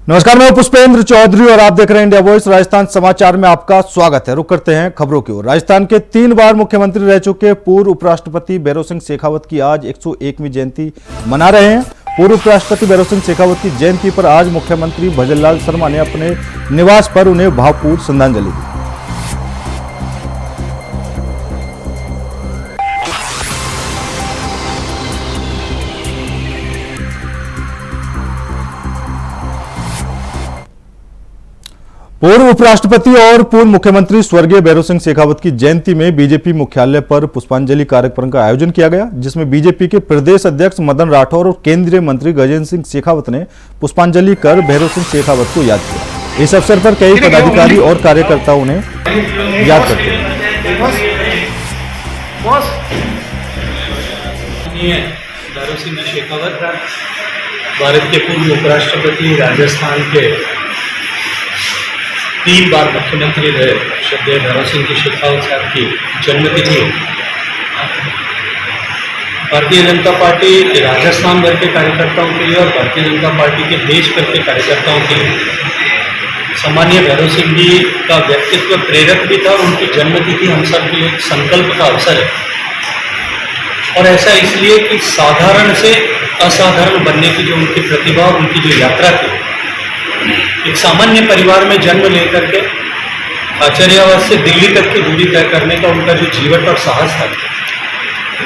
नमस्कार, मैं पुष्पेंद्र चौधरी और आप देख रहे हैं इंडिया वॉइस। राजस्थान समाचार में आपका स्वागत है। रुक करते हैं खबरों की ओर। राजस्थान के 3 बार मुख्यमंत्री रह चुके पूर्व उपराष्ट्रपति भैरों सिंह शेखावत की आज 101वीं जयंती मना रहे हैं। पूर्व उपराष्ट्रपति भैरों सिंह शेखावत की जयंती पर आज मुख्यमंत्री भजनलाल शर्मा ने अपने निवास पर उन्हें भावपूर्ण श्रद्धांजलि दी। पूर्व उपराष्ट्रपति और पूर्व मुख्यमंत्री स्वर्गीय भैरों सिंह शेखावत की जयंती में बीजेपी मुख्यालय पर पुष्पांजलि कार्यक्रम का आयोजन किया गया, जिसमें बीजेपी के प्रदेश अध्यक्ष मदन राठौर और केंद्रीय मंत्री गजेंद्र सिंह शेखावत ने पुष्पांजलि कर भैरों सिंह शेखावत को याद किया। इस अवसर पर कई पदाधिकारी और कार्यकर्ताओं ने याद करते हैं। भैरों सिंह शेखावत भारत के पूर्व उपराष्ट्रपति, राजस्थान के 3 बार मुख्यमंत्री रहे श्रद्धेय भैरों सिंह शेखावत साहब की जन्मतिथि भारतीय जनता पार्टी के राजस्थान भर के कार्यकर्ताओं के लिए और भारतीय जनता पार्टी के देश भर के कार्यकर्ताओं के लिए सामान्य भैरों सिंह जी का व्यक्तित्व प्रेरक भी था। उनकी जन्मतिथि हम सब के लिए एक संकल्प का अवसर है, और ऐसा इसलिए कि साधारण से असाधारण बनने की जो उनकी प्रतिभा और उनकी जो यात्रा थी, एक सामान्य परिवार में जन्म लेकर के आचार्यावास से दिल्ली तक की दूरी तय करने का उनका जो जीवन और साहस था,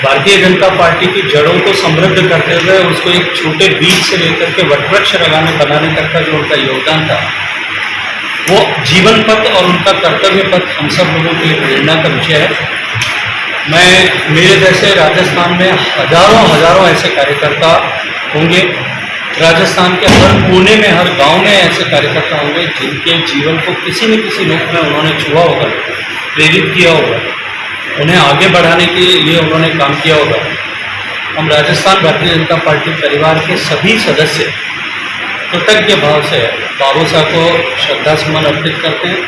भारतीय जनता पार्टी की जड़ों को समृद्ध करते हुए उसको एक छोटे बीज से लेकर के वटवृक्ष बनाने तक का जो उनका योगदान था, वो जीवन पथ और उनका कर्तव्य पथ हम सब लोगों के लिए प्रेरणा का विषय है। मेरे जैसे राजस्थान में हजारों ऐसे कार्यकर्ता होंगे, राजस्थान के हर कोने में, हर गांव में ऐसे कार्यकर्ता होंगे जिनके जीवन को किसी न किसी रूप में उन्होंने छुआ होगा, प्रेरित किया होगा, उन्हें आगे बढ़ाने के लिए उन्होंने काम किया होगा। हम राजस्थान भारतीय जनता पार्टी परिवार के सभी सदस्य कृतज्ञ भाव से बाबू साहब को श्रद्धा सुमन अर्पित करते हैं।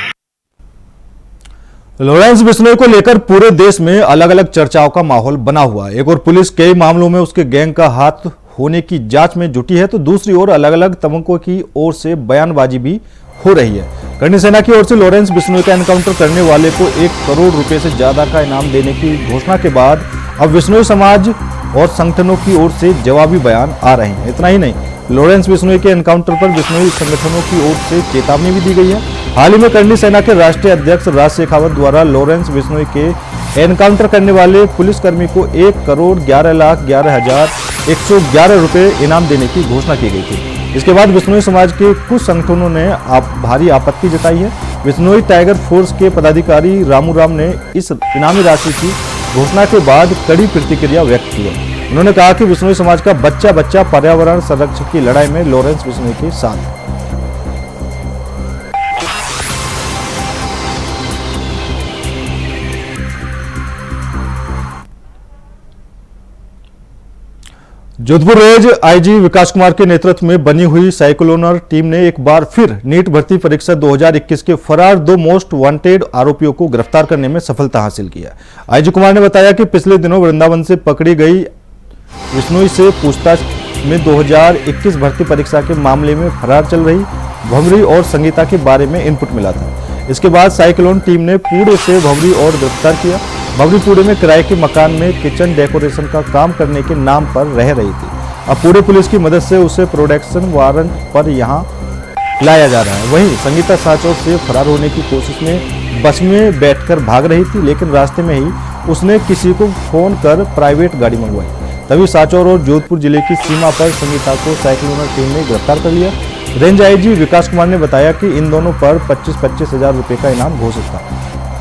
लॉरेंस बिश्नोई को लेकर पूरे देश में अलग अलग चर्चाओं का माहौल बना हुआ है। एक और पुलिस कई मामलों में उसके गैंग का हाथ होने की जांच में जुटी है, तो दूसरी ओर अलग अलग तबकों की ओर से बयानबाजी भी हो रही है। करणी सेना की ओर से लॉरेंस बिश्नोई का एनकाउंटर करने वाले को 1 करोड़ रुपए से ज्यादा का इनाम देने की घोषणा के बाद अब बिश्नोई समाज और संगठनों की ओर से जवाबी बयान आ रहे हैं। इतना ही नहीं, लॉरेंस बिश्नोई के एनकाउंटर पर बिश्नोई संगठनों की ओर से चेतावनी भी दी गई है। हाल ही में करणी सेना के राष्ट्रीय अध्यक्ष राज शेखावत द्वारा लॉरेंस बिश्नोई के एनकाउंटर करने वाले पुलिसकर्मी को 1,11,11,111 रुपए इनाम देने की घोषणा की गई थी। इसके बाद बिश्नोई समाज के कुछ संगठनों ने भारी आपत्ति जताई है। बिश्नोई टाइगर फोर्स के पदाधिकारी रामू राम ने इस इनामी राशि की घोषणा के बाद कड़ी प्रतिक्रिया व्यक्त की है। उन्होंने कहा कि बिश्नोई समाज का बच्चा बच्चा पर्यावरण संरक्षण की लड़ाई में लॉरेंस बिश्नोई के साथ है। जोधपुर रेंज आईजी विकास कुमार के नेतृत्व में बनी हुई साइक्लोनर टीम ने एक बार फिर नीट भर्ती परीक्षा 2021 के फरार 2 मोस्ट वांटेड आरोपियों को गिरफ्तार करने में सफलता हासिल की है। आईजी कुमार ने बताया कि पिछले दिनों वृंदावन से पकड़ी गई बिश्नोई से पूछताछ में 2021 भर्ती परीक्षा के मामले में फरार चल रही भंवरी और संगीता के बारे में इनपुट मिला था। इसके बाद साइक्लोन टीम ने पुणे से भंवरी और गिरफ्तार किया। भंवरी पुणे में किराए के मकान में किचन डेकोरेशन का काम करने के नाम पर रह रही थी। अब पुणे पुलिस की मदद से उसे प्रोटेक्शन वारंट पर यहां लाया जा रहा है। वहीं संगीता सांचौर से फरार होने की कोशिश में बस में बैठकर भाग रही थी, लेकिन रास्ते में ही उसने किसी को फोन कर प्राइवेट गाड़ी मंगवाई। तभी सांचौर और जोधपुर जिले की सीमा पर संगीता को साइक्लोनर टीम ने गिरफ्तार कर लिया। रेंज आईजी विकास कुमार ने बताया कि इन दोनों पर 25-25 हजार रुपए का इनाम घोषित था।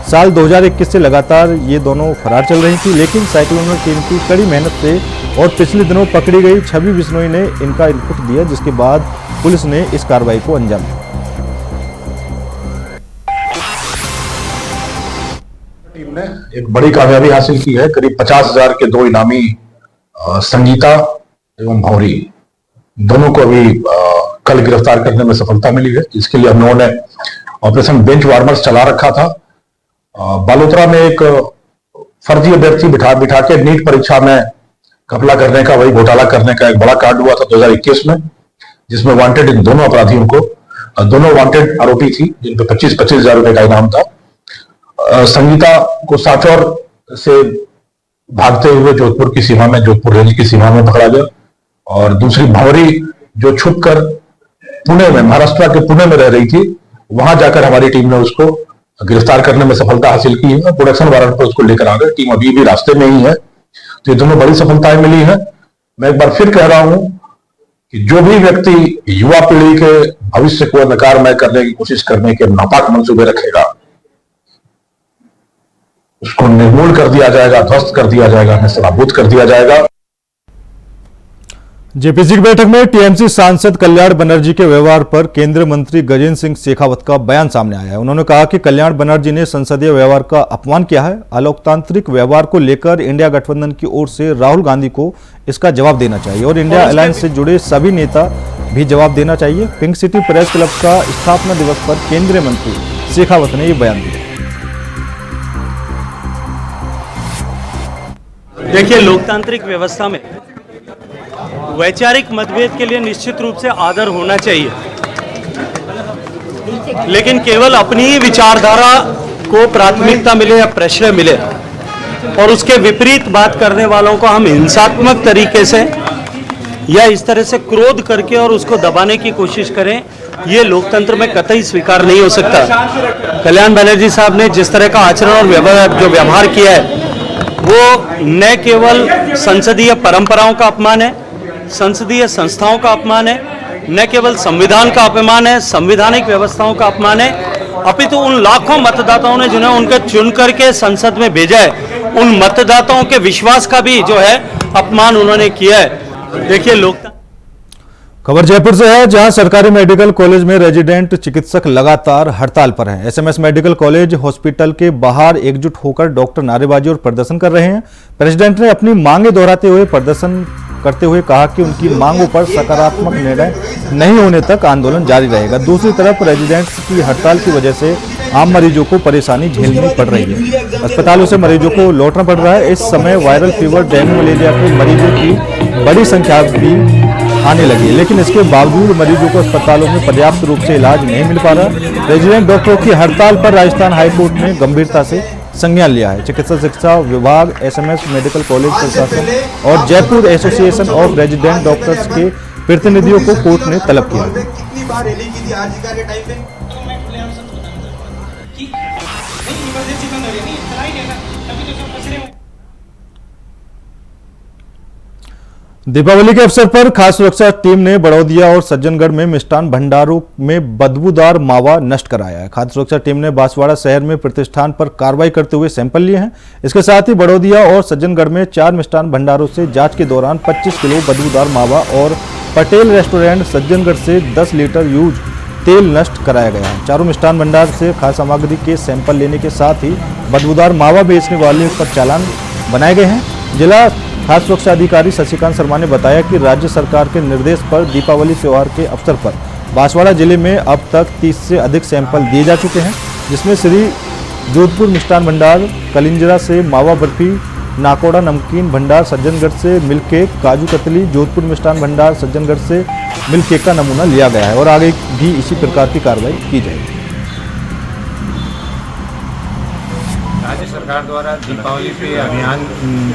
साल 2021 से लगातार ये दोनों फरार चल रही थी, लेकिन साइक्लोनर टीम की कड़ी मेहनत से और पिछले दिनों पकड़ी गई छवि बिश्नोई ने इनका इनपुट दिया, जिसके बाद पुलिस ने इस कार्रवाई को अंजाम दिया। टीम ने एक बड़ी कामयाबी हासिल की है। करीब 50,000 के 2 इनामी संगीता एवं भंवरी दोनों को अभी कल गिरफ्तार करने में सफलता मिली है। इसके लिए हम लोगों ने ऑपरेशन बेंच वार्मर्स चला रखा था। बालोतरा में एक फर्जी अभ्यर्थी बिठा के नीट परीक्षा में घपला करने का, वही घोटाला करने का एक बड़ा कांड हुआ था 2021 में, जिसमें वांटेड इन दोनों अपराधियों को दोनों वांटेड आरोपी थी, जिन पे 25-25 हजार रुपए का इनाम था। संगीता को साचौर से भागते हुए जोधपुर की सीमा में, जोधपुर रेंज की सीमा में पकड़ा गया, और दूसरी भंवरी जो छुपकर पुणे में, महाराष्ट्र के पुणे में रह रही थी, वहां जाकर हमारी टीम ने उसको गिरफ्तार करने में सफलता हासिल की है। प्रोडक्शन वारंट पर उसको लेकर आ गए। टीम अभी भी रास्ते में ही है। तो ये दोनों बड़ी सफलताएं मिली है। मैं एक बार फिर कह रहा हूं कि जो भी व्यक्ति युवा पीढ़ी के भविष्य को नकारमय करने की कोशिश करने के नापाक मंसूबे रखेगा, उसको निर्मूल कर दिया जाएगा, ध्वस्त कर दिया जाएगा, नेस्तनाबूद कर दिया जाएगा। जेपीसी की बैठक में टीएमसी सांसद कल्याण बनर्जी के व्यवहार पर केंद्रीय मंत्री गजेंद्र सिंह शेखावत का बयान सामने आया है। उन्होंने कहा कि कल्याण बनर्जी ने संसदीय व्यवहार का अपमान किया है। अलोकतांत्रिक व्यवहार को लेकर इंडिया गठबंधन की ओर से राहुल गांधी को इसका जवाब देना चाहिए और इंडिया अलायंस से जुड़े सभी नेता भी जवाब देना चाहिए। पिंक सिटी प्रेस क्लब का स्थापना दिवस पर केंद्रीय मंत्री शेखावत ने यह बयान दिया। देखिए, लोकतांत्रिक व्यवस्था में वैचारिक मतभेद के लिए निश्चित रूप से आदर होना चाहिए, लेकिन केवल अपनी ही विचारधारा को प्राथमिकता मिले या प्रश्रय मिले और उसके विपरीत बात करने वालों को हम हिंसात्मक तरीके से या इस तरह से क्रोध करके और उसको दबाने की कोशिश करें, ये लोकतंत्र में कतई स्वीकार नहीं हो सकता। कल्याण बनर्जी साहब ने जिस तरह का आचरण और जो व्यवहार किया है, वो न केवल संसदीय परंपराओं का अपमान है, संसदीय संस्थाओं का अपमान है, न केवल संविधान का अपमान है, संवैधानिक व्यवस्थाओं का अपमान है, अपितु उन लाखों मतदाताओं ने जिन्हें उनके चुन करके संसद में भेजा है, उन मतदाताओं के विश्वास का भी जो है अपमान उन्होंने किया है। देखिए, लोकतंत्र। खबर जयपुर से है, जहां सरकारी मेडिकल कॉलेज में रेजिडेंट चिकित्सक लगातार हड़ताल पर हैं। एसएमएस मेडिकल कॉलेज हॉस्पिटल के बाहर एकजुट होकर डॉक्टर नारेबाजी और प्रदर्शन कर रहे हैं। प्रेसिडेंट ने अपनी मांगे दोहराते हुए प्रदर्शन करते हुए कहा कि उनकी मांगों पर सकारात्मक निर्णय नहीं होने तक आंदोलन जारी रहेगा। दूसरी तरफ रेजिडेंट्स की हड़ताल की वजह से आम मरीजों को परेशानी झेलनी पड़ रही है। अस्पतालों से मरीजों को लौटना पड़ रहा है। इस समय वायरल फीवर, डेंगू, मलेरिया के मरीजों की बड़ी संख्या भी आने लगी है, लेकिन इसके बावजूद मरीजों को अस्पतालों में पर्याप्त रूप से इलाज नहीं मिल पा रहा। रेजिडेंट डॉक्टरों की हड़ताल पर राजस्थान हाईकोर्ट ने गंभीरता से संज्ञान लिया है। चिकित्सा शिक्षा विभाग, एसएमएस मेडिकल कॉलेज प्रशासन और Jaipur association of resident doctors के प्रतिनिधियों को कोर्ट ने तलब किया है। दीपावली के अवसर पर खास सुरक्षा टीम ने बड़ौदिया और सज्जनगढ़ में मिष्ठान भंडारों में बदबूदार मावा नष्ट कराया है। खाद्य सुरक्षा टीम ने बांसवाड़ा शहर में प्रतिष्ठान पर कार्रवाई करते हुए सैंपल लिए हैं। इसके साथ ही बड़ौदिया और सज्जनगढ़ में 4 मिष्ठान भंडारों से जांच के दौरान 25 किलो बदबूदार मावा और पटेल रेस्टोरेंट सज्जनगढ़ से 10 लीटर यूज तेल नष्ट कराया गया है। चारों मिष्ठान भंडार से खाद्य सामग्री के सैंपल लेने के साथ ही बदबूदार मावा बेचने वाले पर चालान बनाए गए हैं। जिला खाद्य सुरक्षा अधिकारी शशिकांत शर्मा ने बताया कि राज्य सरकार के निर्देश पर दीपावली त्योहार के अवसर पर बांसवाड़ा जिले में अब तक 30 से अधिक सैंपल दिए जा चुके हैं, जिसमें श्री जोधपुर मिष्ठान भंडार कलिंजरा से मावा बर्फी, नाकोड़ा नमकीन भंडार सज्जनगढ़ से मिल्क केक, काजू कतली, जोधपुर मिष्ठान भंडार सज्जनगढ़ से मिल्क केक का नमूना लिया गया है और आगे भी इसी प्रकार की कार्रवाई की जाएगी। राज्य सरकार द्वारा दीपावली पे अभियान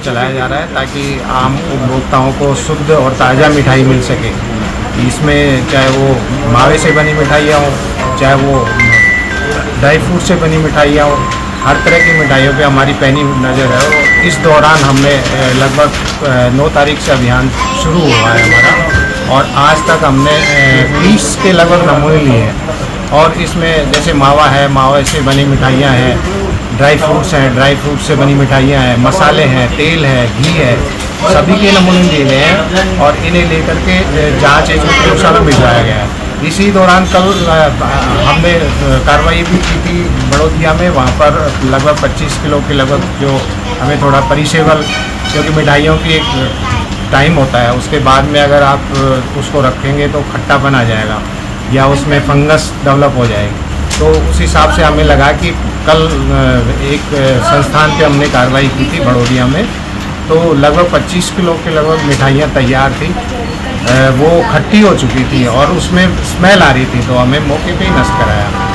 चलाया जा रहा है ताकि आम उपभोक्ताओं को शुद्ध और ताज़ा मिठाई मिल सके। इसमें चाहे वो मावे से बनी मिठाइयाँ हो, चाहे वो ड्राई फ्रूट से बनी मिठाइयाँ हो, हर तरह की मिठाइयों पे हमारी पैनी नज़र है। और इस दौरान हमने लगभग 9 तारीख से अभियान शुरू हुआ है हमारा, और आज तक हमने 20 के लगभग नमूने लिए हैं। और इसमें जैसे मावा है, मावे से बनी मिठाइयाँ हैं, ड्राई फ्रूट्स हैं, ड्राई फ्रूट से बनी मिठाइयाँ हैं, मसाले हैं, तेल है, घी है, सभी के नमूने लिए गए हैं और इन्हें लेकर के जांच एक प्रयोगशाला में भिजवाया गया है। इसी दौरान कल हमने कार्रवाई भी की थी बड़ौदिया में। वहाँ पर लगभग 25 किलो के लगभग जो हमें थोड़ा परिसेबल, क्योंकि मिठाइयों की एक टाइम होता है, उसके बाद में अगर आप उसको रखेंगे तो खट्टापन आ जाएगा या उसमें फंगस डेवलप हो जाएगी। तो उस हिसाब से हमें लगा कि कल एक संस्थान पे हमने कार्रवाई की थी बड़ौदिया में, तो लगभग 25 किलो के लगभग मिठाइयाँ तैयार थी वो खट्टी हो चुकी थी और उसमें स्मेल आ रही थी, तो हमें मौके पे ही नष्ट कराया।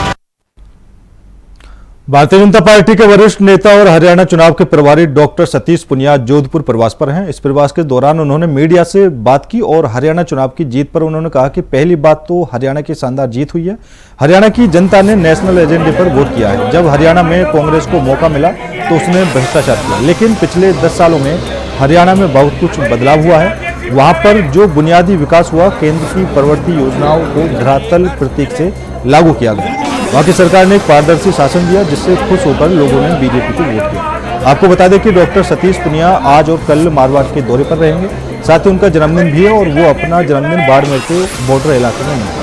भारतीय जनता पार्टी के वरिष्ठ नेता और हरियाणा चुनाव के प्रभारी डॉक्टर सतीश पुनिया जोधपुर प्रवास पर हैं। इस प्रवास के दौरान उन्होंने मीडिया से बात की और हरियाणा चुनाव की जीत पर उन्होंने कहा कि पहली बात तो हरियाणा की शानदार जीत हुई है। हरियाणा की जनता ने नेशनल एजेंडे पर वोट किया है। जब हरियाणा में कांग्रेस को मौका मिला तो उसने भ्रष्टाचार किया, लेकिन पिछले 10 सालों में हरियाणा में बहुत कुछ बदलाव हुआ है। वहां पर जो बुनियादी विकास हुआ, केंद्र की प्रवर्ती योजनाओं को धरातल प्रतीक से लागू किया गया। वहां की सरकार ने एक पारदर्शी शासन दिया, जिससे खुश होकर लोगों ने बीजेपी को वोट दिया। आपको बता दें कि डॉक्टर सतीश पुनिया आज और कल मारवाड़ के दौरे पर रहेंगे। साथ ही उनका जन्मदिन भी है और वो अपना जन्मदिन बाड़मेर के बॉर्डर इलाके में मनाएंगे।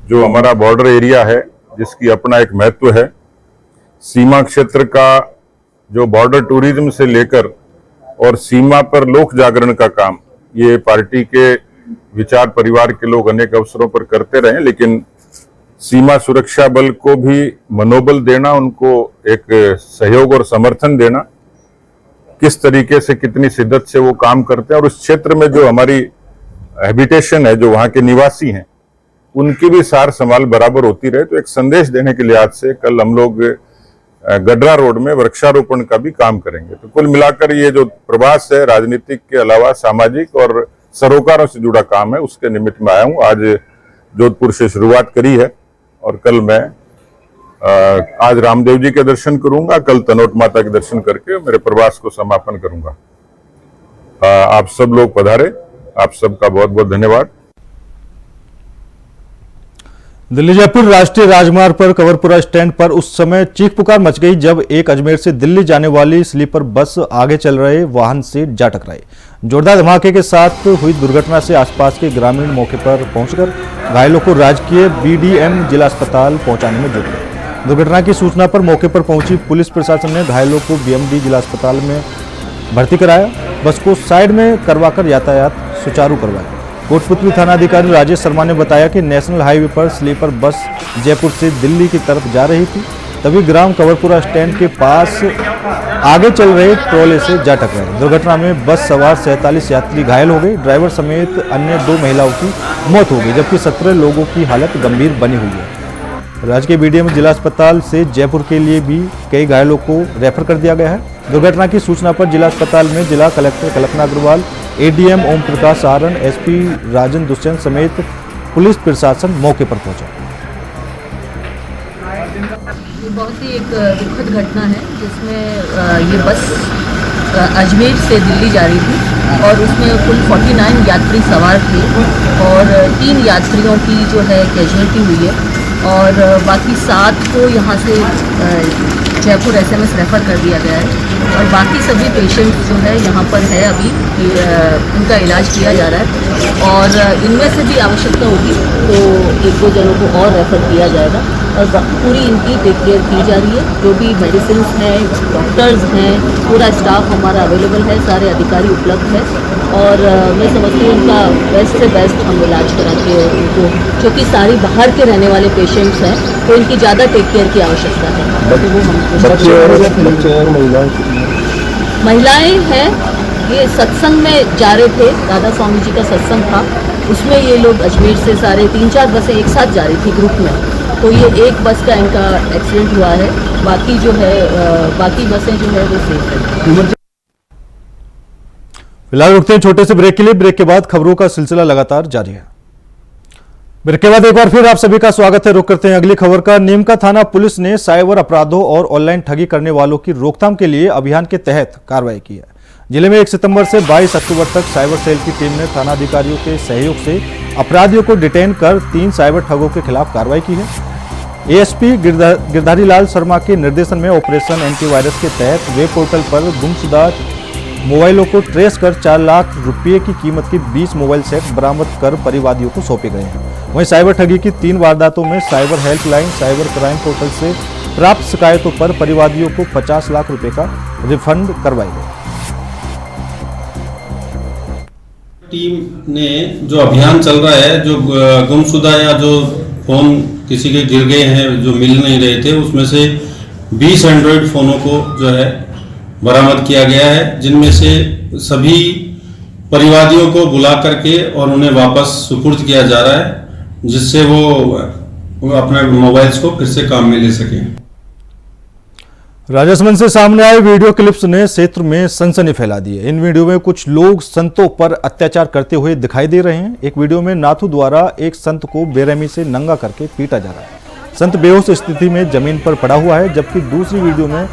जो हमारा बॉर्डर एरिया है, जिसकी अपना एक महत्व है, सीमा क्षेत्र का जो बॉर्डर टूरिज्म से लेकर और सीमा पर लोक जागरण का काम, ये पार्टी के विचार परिवार के लोग अनेक अवसरों पर करते रहे, लेकिन सीमा सुरक्षा बल को भी मनोबल देना, उनको एक सहयोग और समर्थन देना, किस तरीके से कितनी शिद्दत से वो काम करते हैं और उस क्षेत्र में जो हमारी हैबिटेशन है, जो वहाँ के निवासी हैं, उनकी भी सार संभाल बराबर होती रहे। तो एक संदेश देने के लिहाज से कल हम लोग गडरा रोड में वृक्षारोपण का भी काम करेंगे। तो कुल मिलाकर ये जो प्रवास है, राजनीतिक के अलावा सामाजिक और सरोकारों से जुड़ा काम है, उसके निमित्त में आया हूँ। आज जोधपुर से शुरुआत करी है और कल मैं आज रामदेव जी के दर्शन करूंगा, कल तनोट माता के दर्शन करके मेरे प्रवास को समापन करूंगा। आप सब लोग पधारे, आप सबका बहुत बहुत धन्यवाद। दिल्ली जयपुर राष्ट्रीय राजमार्ग पर कंवरपुरा स्टैंड पर उस समय चीख पुकार मच गई जब एक अजमेर से दिल्ली जाने वाली स्लीपर बस आगे चल रहे वाहन से जा टकराई। जोरदार धमाके के साथ हुई दुर्घटना से आसपास के ग्रामीण मौके पर पहुंचकर घायलों को राजकीय बीडीएम जिला अस्पताल पहुंचाने में जुट गए। दुर्घटना की सूचना पर मौके पर पहुंची पुलिस प्रशासन ने घायलों को बीएमडी जिला अस्पताल में भर्ती कराया। बस को साइड में करवाकर यातायात सुचारू करवाया। कोटपुतली थाना अधिकारी राजेश शर्मा ने बताया कि नेशनल हाईवे पर स्लीपर बस जयपुर से दिल्ली की तरफ जा रही थी, तभी ग्राम कंवरपुरा स्टैंड के पास आगे चल रहे ट्रोले से जा टकराई। दुर्घटना में बस सवार 47 यात्री घायल हो गए। ड्राइवर समेत अन्य 2 महिलाओं की मौत हो गई, जबकि 17 लोगों की हालत गंभीर बनी हुई है। राजकीय बीडीएम जिला अस्पताल से जयपुर के लिए भी कई घायलों को रेफर कर दिया गया है। दुर्घटना की सूचना पर जिला अस्पताल में जिला कलेक्टर कल्पना अग्रवाल, एडीएम ओम प्रकाश सारण, एसपी राजन दुष्यंत समेत पुलिस प्रशासन मौके पर पहुंचा। ये बहुत ही एक दुखद घटना है, जिसमें ये बस अजमेर से दिल्ली जा रही थी और उसमें कुल 49 यात्री सवार थे और 3 यात्रियों की जो है कैजुअल्टी हुई है और बाकी 7 को यहाँ से जयपुर एसएमएस रेफ़र कर दिया गया है और बाकी सभी पेशेंट जो है यहाँ पर है, अभी उनका इलाज किया जा रहा है और इनमें से भी आवश्यकता होगी तो 1-2 जनों को और रेफ़र किया जाएगा और पूरी इनकी टेक केयर की जा रही है। जो भी मेडिसिन हैं, डॉक्टर्स हैं, पूरा स्टाफ हमारा अवेलेबल है, सारे अधिकारी उपलब्ध है और मैं समझती हूँ उनका बेस्ट से बेस्ट हम इलाज कराते हैं उनको, क्योंकि सारी बाहर के रहने वाले पेशेंट्स हैं तो इनकी ज़्यादा टेक केयर की आवश्यकता है। तो वो हम महिलाएं हैं, ये सत्संग में जा रहे थे, राधा स्वामी जी का सत्संग था, उसमें ये लोग अजमेर से सारे 3-4 बसें एक साथ जा रही थी ग्रुप में, तो ये एक बस का इनका एक्सीडेंट हुआ है, बाकी जो है बाकी बसें जो है वो सेफ है। फिलहाल रुकते हैं छोटे से ब्रेक के लिए। ब्रेक के बाद खबरों का सिलसिला लगातार जारी है। ब्रेक के बाद एक बार फिर आप सभी का स्वागत है। रुक करते हैं अगली खबर का। नीमका थाना पुलिस ने साइबर अपराधों और ऑनलाइन ठगी करने वालों की रोकथाम के लिए अभियान के तहत कार्रवाई की है। जिले में 1 सितंबर से 22 अक्टूबर तक साइबर सेल की टीम ने थाना अधिकारियों के सहयोग से अपराधियों को डिटेन कर 3 साइबर ठगों के खिलाफ कार्रवाई की है। एएसपी गिरधारी लाल शर्मा के निर्देशन में ऑपरेशन एंटीवायरस के तहत वेब पोर्टल पर गुमशुदा मोबाइलों को ट्रेस कर 4 लाख रुपये की कीमत के 20 मोबाइल सेट बरामद कर परिवादियों को सौंपे गए हैं। वहीं साइबर ठगी की 3 वारदातों में cyber helpline cyber crime portal से प्राप्त शिकायतों पर परिवादियों को 50 लाख रुपए का रिफंड करवाई गई। टीम ने जो अभियान चल रहा है, जो गुमशुदा या जो फोन किसी के गिर गए हैं, जो मिल नहीं रहे थे, उसमें से 20 एंड्रॉयड फ़ोनों को जो है बरामद किया गया है, जिनमें से सभी परिवादियों को बुला करके और उन्हें वापस सुपुर्द किया जा रहा है, जिससे वो अपने मोबाइल्स को फिर से काम में ले सकें। राजसमंद से सामने आए वीडियो क्लिप्स ने क्षेत्र में सनसनी फैला दी है। इन वीडियो में कुछ लोग संतों पर अत्याचार करते हुए दिखाई दे रहे हैं। एक वीडियो में नाथू द्वारा एक संत को बेरहमी से नंगा करके पीटा जा रहा है। संत बेहोश स्थिति में जमीन पर पड़ा हुआ है, जबकि दूसरी वीडियो में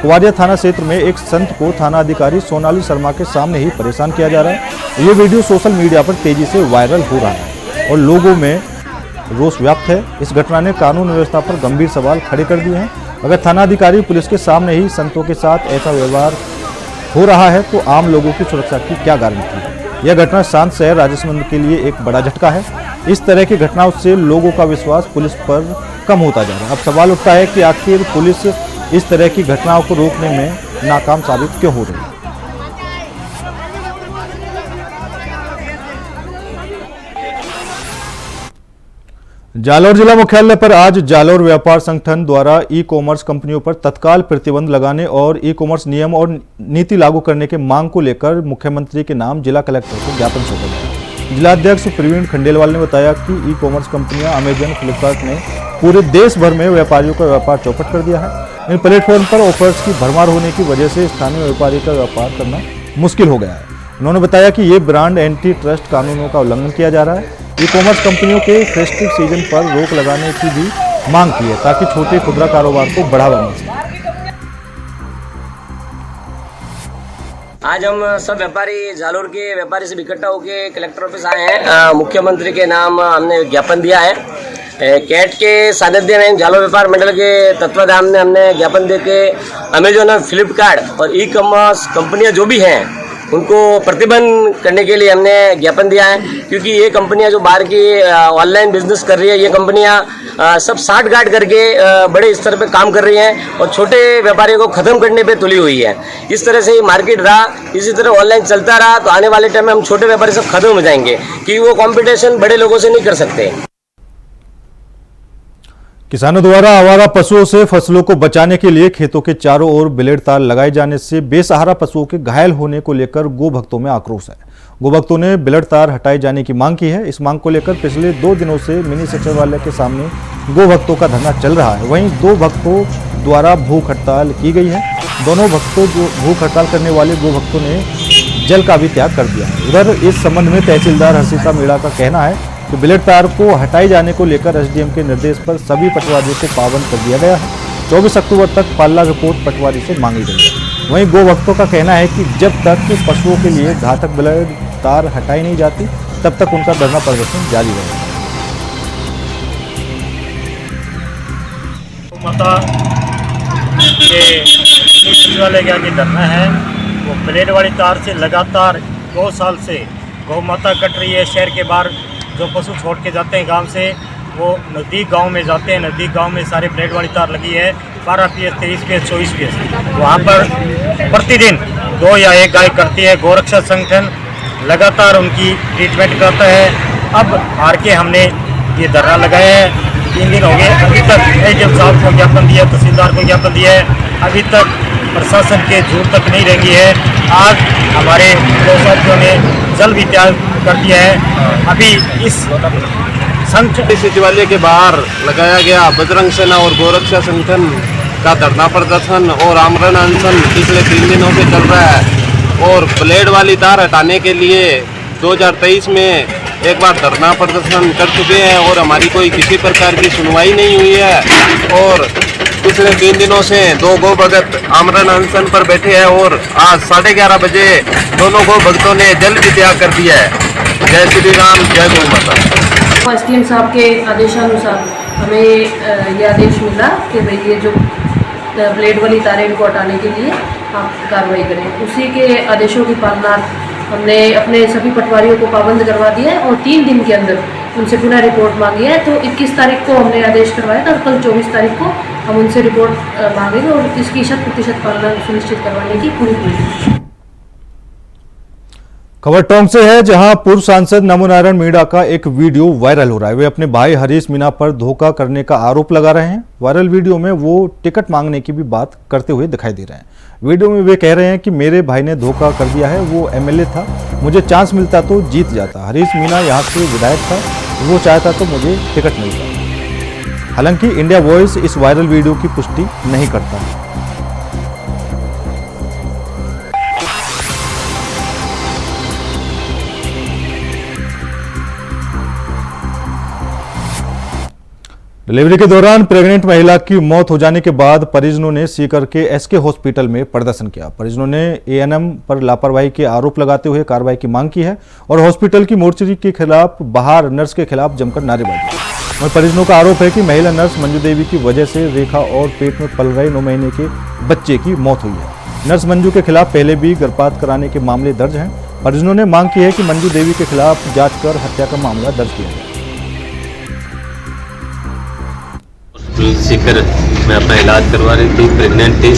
कुवारिया थाना क्षेत्र में एक संत को थाना अधिकारी सोनाली शर्मा के सामने ही परेशान किया जा रहा है। ये वीडियो सोशल मीडिया पर तेजी से वायरल हो रहा है और लोगों में रोष व्याप्त है। इस घटना ने कानून व्यवस्था पर गंभीर सवाल खड़े कर दिए हैं। अगर थाना अधिकारी पुलिस के सामने ही संतों के साथ ऐसा व्यवहार हो रहा है तो आम लोगों की सुरक्षा की क्या गारंटी है। यह घटना शांत शहर राजसमंद के लिए एक बड़ा झटका है। इस तरह की घटनाओं से लोगों का विश्वास पुलिस पर कम होता जा रहा है। अब सवाल उठता है कि आखिर पुलिस इस तरह की घटनाओं को रोकने में नाकाम साबित क्यों हो रही है। जालौर जिला मुख्यालय पर आज जालौर व्यापार संगठन द्वारा ई कॉमर्स कंपनियों पर तत्काल प्रतिबंध लगाने और ई कॉमर्स नियम और नीति लागू करने के मांग को लेकर मुख्यमंत्री के नाम जिला कलेक्टर को ज्ञापन सौंपा गया। जिलाध्यक्ष प्रवीण खंडेलवाल ने बताया कि ई कॉमर्स कंपनियां अमेजन, फ्लिपकार्ट ने पूरे देश भर में व्यापारियों का व्यापार चौपट कर दिया है। इन प्लेटफॉर्म पर ऑफर्स की भरमार होने की वजह से स्थानीय व्यापारी का व्यापार करना मुश्किल हो गया है। उन्होंने बताया कि ये ब्रांड एंटी ट्रस्ट कानूनों का उल्लंघन किया जा रहा है। ई कॉमर्स कंपनियों के फेस्टिव सीजन पर रोक लगाने की भी मांग की है, ताकि छोटे खुदरा कारोबार को बढ़ावा मिल सके। आज हम सब व्यापारी जालौर के व्यापारी से इकट्ठा होकर कलेक्टर ऑफिस आए हैं। मुख्यमंत्री के नाम हमने ज्ञापन दिया है। कैट के सानिध्य में जालौर व्यापार मंडल के तत्वाधान में हमने ज्ञापन देके अमेजोन और फ्लिपकार्ट और ई कॉमर्स कंपनियां जो भी हैं उनको प्रतिबंध करने के लिए हमने ज्ञापन दिया है, क्योंकि ये कंपनियां जो बाहर की ऑनलाइन बिजनेस कर रही है, ये कंपनियां सब साठ गांठ करके बड़े स्तर पे काम कर रही हैं और छोटे व्यापारियों को खत्म करने पे तुली हुई है। इस तरह से ये मार्केट रहा, इसी तरह ऑनलाइन चलता रहा तो आने वाले टाइम में हम छोटे व्यापारी सब खत्म हो जाएंगे, क्योंकि वो कॉम्पिटिशन बड़े लोगों से नहीं कर सकते। किसानों द्वारा आवारा पशुओं से फसलों को बचाने के लिए खेतों के चारों ओर ब्लेड तार लगाए जाने से बेसहारा पशुओं के घायल होने को लेकर गो भक्तों में आक्रोश है। गो भक्तों ने ब्लेड तार हटाए जाने की मांग की है। इस मांग को लेकर पिछले 2 दिनों से मिनी सचिवालय के सामने गो भक्तों का धरना चल रहा है। वहीं 2 भक्तों द्वारा भूख हड़ताल की गई है। दोनों भक्तों जो भूख हड़ताल करने वाले गो भक्तों ने जल का भी त्याग कर दिया है। उधर इस संबंध में तहसीलदार हर्षिता मीणा का कहना है कि ब्लेड तार को हटाए जाने को लेकर एसडीएम के निर्देश पर सभी पटवारियों को पाबंद कर दिया गया है। 24 अक्टूबर तक पाल्ला रिपोर्ट पटवारी से मांगी गई है। वहीं गो भक्तों का कहना है कि जब तक पशुओं के लिए घातक ब्लेड तार हटाई नहीं जाती तब तक उनका धरना प्रदर्शन जारी रहेगा। माता के सचिवालय के आगे धरना है, वो ब्लेड वाली तार से लगातार 2 साल से गौ माता कट रही है। शहर के बाहर जो पशु छोड़ के जाते हैं गांव से, वो नज़दीक गांव में जाते हैं। नज़दीक गांव में सारे ब्लेड वाली तार लगी है। 12 PS, 23 PS, 24 PS वहाँ पर प्रतिदिन 2 या 1 गाय करती है। गौरक्षा संगठन लगातार उनकी ट्रीटमेंट करता है। अब हार के हमने ये धरना लगाया है। 3 दिन हो गए, अभी तक एसडीएम साहब को ज्ञापन दिया, तहसीलदार को ज्ञापन दिया है, अभी तक प्रशासन के जोर तक नहीं रहेंगी है। आज हमारे दो साथियों ने जल भी त्याग कर दिया है। अभी इस संघ सचिवालय के बाहर लगाया गया बजरंग सेना और गौरक्षा संगठन का धरना प्रदर्शन और आमरण अनशन पिछले 3 दिनों से चल रहा है। और ब्लेड वाली तार हटाने के लिए 2023 में एक बार धरना प्रदर्शन कर चुके हैं और हमारी कोई किसी प्रकार की सुनवाई नहीं हुई है। और पिछले 3 दिनों से 2 गौ भगत आमरण अनशन पर बैठे हैं और आज 11:30 बजे दोनों गौ भक्तों ने जल भी त्याग कर दिया है। जय श्री राम, जय गौ माता। एसडीएम साहब के आदेशानुसार हमें ये आदेश मिला कि भाई ये जो ब्लेड वाली तारें इनको हटाने के लिए आप कार्रवाई करें। उसी के आदेशों की पालना हमने अपने सभी पटवारियों को पाबंद करवा दिया है और 3 दिन के अंदर उनसे पुनः रिपोर्ट मांगी है। तो 21 तारीख को हमने आदेश करवाया था और कल 24 तारीख को हम उनसे रिपोर्ट मांगेंगे और इसकी 100% पालना सुनिश्चित करवाने की पूरी कोशिश। खबर टोंक से है, जहां पूर्व सांसद नमो नारायण मीणा का एक वीडियो वायरल हो रहा है। वे अपने भाई हरीश मीणा पर धोखा करने का आरोप लगा रहे हैं। वायरल वीडियो में वो टिकट मांगने की भी बात करते हुए दिखाई दे रहे हैं। वीडियो में वे कह रहे हैं कि मेरे भाई ने धोखा कर दिया है, वो एमएलए था, मुझे चांस मिलता तो जीत जाता। हरीश मीणा यहाँ से विधायक था, वो चाहता तो मुझे टिकट मिलता। हालांकि इंडिया वॉइस इस वायरल वीडियो की पुष्टि नहीं करता है। डिलीवरी के दौरान प्रेग्नेंट महिला की मौत हो जाने के बाद परिजनों ने सीकर के एसके हॉस्पिटल में प्रदर्शन किया। परिजनों ने एएनएम पर लापरवाही के आरोप लगाते हुए कार्रवाई की मांग की है और हॉस्पिटल की मोर्चरी के खिलाफ बाहर नर्स के खिलाफ जमकर नारेबाजी की। वहीं परिजनों का आरोप है कि महिला नर्स मंजू देवी की वजह से रेखा और पेट में पल रहे 9 महीने के बच्चे की मौत हुई है। नर्स मंजू के खिलाफ पहले भी गर्भपात कराने के मामले दर्ज हैं। परिजनों ने मांग की है कि मंजू देवी के खिलाफ जांच कर हत्या का मामला दर्ज किया जाए। सीकर में अपना इलाज करवा रही थी, प्रेग्नेंट थी,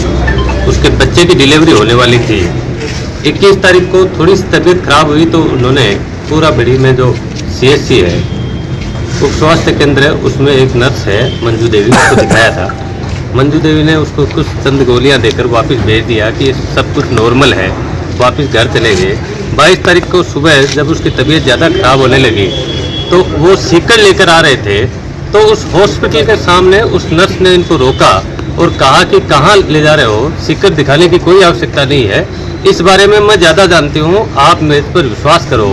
उसके बच्चे की डिलीवरी होने वाली थी। 21 तारीख को थोड़ी सी तबीयत खराब हुई तो उन्होंने पूरा बड़ी में जो CHC है, उप स्वास्थ्य केंद्र है, उसमें एक नर्स है मंजू देवी, उसको दिखाया था। मंजू देवी ने उसको कुछ चंद गोलियां देकर वापस भेज दिया कि सब कुछ नॉर्मल है, वापस घर चले गए। 22 तारीख को सुबह जब उसकी तबीयत ज़्यादा खराब होने लगी तो वो सीकर लेकर आ रहे थे, तो उस हॉस्पिटल के सामने उस नर्स ने इनको रोका और कहा कि कहाँ ले जा रहे हो, सीकर दिखाने की कोई आवश्यकता नहीं है, इस बारे में मैं ज़्यादा जानती हूँ, आप मेरे पर विश्वास करो।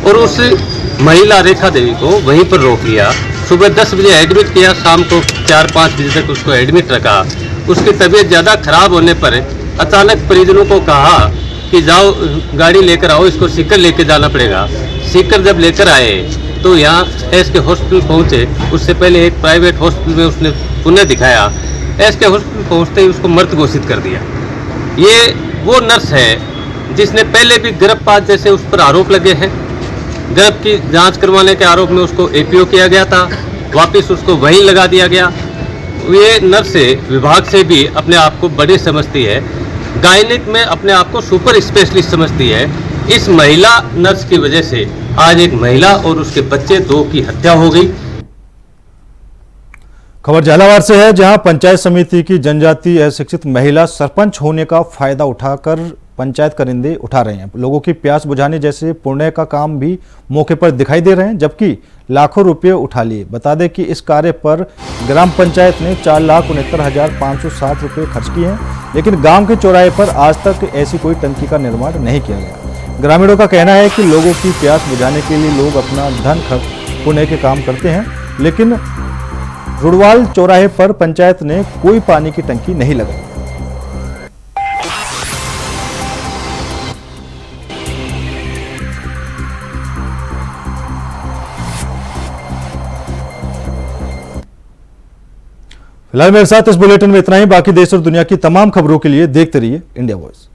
और उस महिला रेखा देवी को वहीं पर रोक लिया। सुबह 10 बजे एडमिट किया, शाम को 4-5 बजे तक उसको एडमिट रखा। उसकी तबीयत ज़्यादा खराब होने पर अचानक परिजनों को कहा कि जाओ गाड़ी लेकर आओ, इसको सीकर लेके जाना पड़ेगा। सीकर जब लेकर आए तो यहाँ एसके हॉस्पिटल पहुँचे। उससे पहले एक प्राइवेट हॉस्पिटल में उसने पुनः दिखाया। एसके हॉस्पिटल पहुँचते ही उसको मृत घोषित कर दिया। ये वो नर्स है जिसने पहले भी गर्भपात जैसे उस पर आरोप लगे हैं। गर्भ की जांच करवाने के आरोप में उसको APO किया गया था, वापस उसको वहीं लगा दिया गया। ये नर्स विभाग से भी अपने आप को बड़े समझती है, गायनिक में अपने आप को सुपर स्पेशलिस्ट समझती है। इस महिला नर्स की वजह से आज एक महिला और उसके बच्चे 2 की हत्या हो गई। खबर झालावाड़ से है, जहां पंचायत समिति की जनजातीय अशिक्षित महिला सरपंच होने का फायदा उठाकर पंचायत करिंदे उठा रहे हैं। लोगों की प्यास बुझाने जैसे पुण्य का काम भी मौके पर दिखाई दे रहे हैं, जबकि लाखों रुपए उठा लिए। बता दें कि इस कार्य पर ग्राम पंचायत ने 4,69,560 रुपये खर्च किए हैं, लेकिन गांव के चौराहे पर आज तक ऐसी कोई टंकी का निर्माण नहीं किया गया। ग्रामीणों का कहना है कि लोगों की प्यास बुझाने के लिए लोग अपना धन खर्च पुण्य के काम करते हैं, लेकिन रुड़वाल चौराहे पर पंचायत ने कोई पानी की टंकी नहीं लगाई। फिलहाल मेरे साथ इस बुलेटिन में इतना ही। बाकी देश और दुनिया की तमाम खबरों के लिए देखते रहिए इंडिया वॉइस।